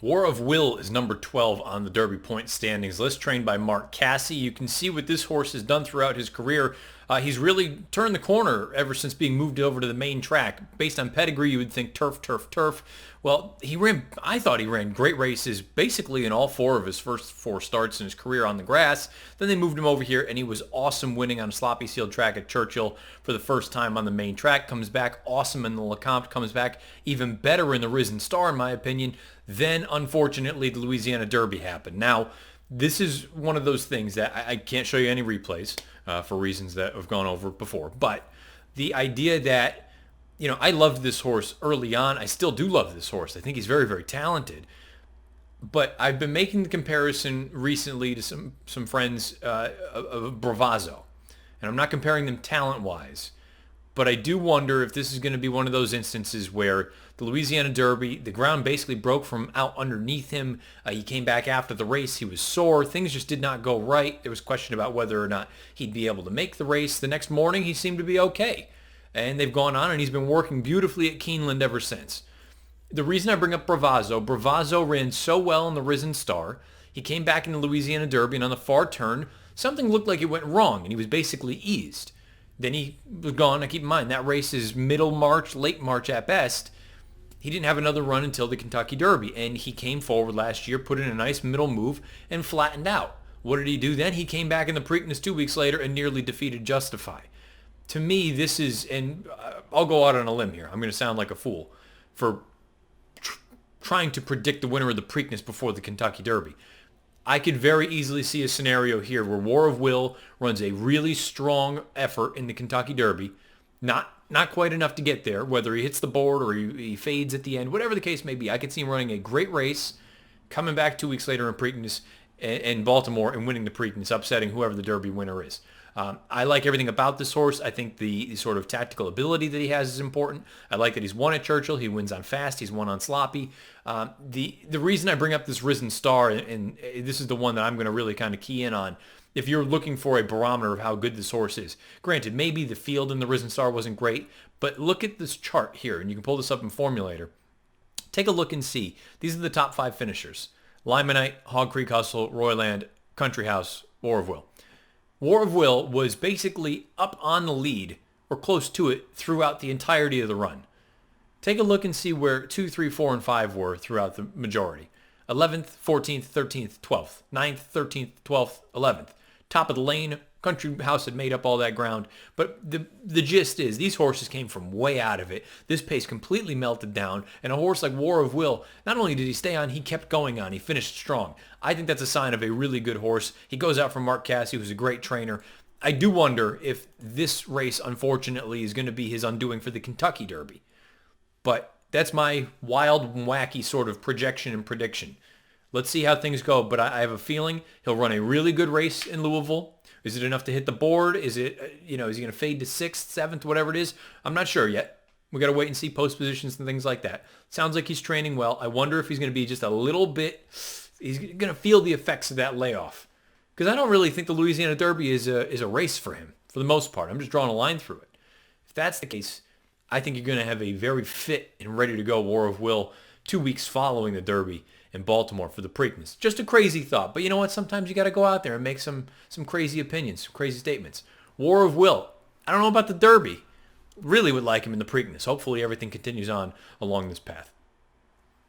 War of Will is number 12 on the Derby point standings list, trained by Mark Casse. You can see what this horse has done throughout his career. He's really turned the corner ever since being moved over to the main track. Based on pedigree, you would think turf, turf, turf. Well, I thought he ran great races basically in all four of his first four starts in his career on the grass. Then they moved him over here, and he was awesome winning on a sloppy sealed track at Churchill for the first time on the main track. Comes back awesome in the LeCompte, comes back even better in the Risen Star, in my opinion. Then, unfortunately, the Louisiana Derby happened. Now, this is one of those things that I can't show you any replays for reasons that have gone over before. But the idea that, I loved this horse early on. I still do love this horse. I think he's very, very talented. But I've been making the comparison recently to some friends of Bravazzo. And I'm not comparing them talent-wise. But I do wonder if this is going to be one of those instances where the Louisiana Derby, the ground basically broke from out underneath him. He came back after the race. He was sore. Things just did not go right. There was question about whether or not he'd be able to make the race. The next morning, he seemed to be okay. And they've gone on, and he's been working beautifully at Keeneland ever since. The reason I bring up Bravazzo ran so well in the Risen Star. He came back in the Louisiana Derby, and on the far turn, something looked like it went wrong, and he was basically eased. Then he was gone. Now keep in mind, that race is middle March, late March at best. He didn't have another run until the Kentucky Derby, and he came forward last year, put in a nice middle move, and flattened out. What did he do then? He came back in the Preakness 2 weeks later and nearly defeated Justify. To me, this is, and I'll go out on a limb here. I'm going to sound like a fool for trying to predict the winner of the Preakness before the Kentucky Derby. I could very easily see a scenario here where War of Will runs a really strong effort in the Kentucky Derby. Not quite enough to get there, whether he hits the board or he fades at the end, whatever the case may be. I could see him running a great race, coming back 2 weeks later in Preakness in Baltimore and winning the Preakness, upsetting whoever the Derby winner is. I like everything about this horse. I think the sort of tactical ability that he has is important. I like that he's won at Churchill. He wins on fast. He's won on sloppy. The reason I bring up this Risen Star, and this is the one that I'm going to really kind of key in on, if you're looking for a barometer of how good this horse is. Granted, maybe the field in the Risen Star wasn't great, but look at this chart here, and you can pull this up in Formulator. Take a look and see. These are the top 5 finishers. Limonite, Hog Creek Hustle, Royland, Country House, War of Will. War of Will was basically up on the lead, or close to it, throughout the entirety of the run. Take a look and see where 2, 3, 4, and 5 were throughout the majority. 11th, 14th, 13th, 12th, 9th, 13th, 12th, 11th. Top of the lane, Country House had made up all that ground. But the gist is, these horses came from way out of it. This pace completely melted down. And a horse like War of Will, not only did he stay on, he kept going on. He finished strong. I think that's a sign of a really good horse. He goes out from Mark Casse, who's a great trainer. I do wonder if this race, unfortunately, is going to be his undoing for the Kentucky Derby. But that's my wild and wacky sort of projection and prediction. Let's see how things go, but I have a feeling he'll run a really good race in Louisville. Is it enough to hit the board? Is it, is he going to fade to 6th, 7th, whatever it is? I'm not sure yet. We got to wait and see post positions and things like that. Sounds like he's training well. I wonder if he's going to be just a little bit, he's going to feel the effects of that layoff. Because I don't really think the Louisiana Derby is a race for him, for the most part. I'm just drawing a line through it. If that's the case, I think you're going to have a very fit and ready to go War of Will 2 weeks following the Derby in Baltimore for the Preakness. Just a crazy thought, but you know what? Sometimes you got to go out there and make some crazy opinions, some crazy statements. War of Will. I don't know about the Derby. Really would like him in the Preakness. Hopefully everything continues on along this path.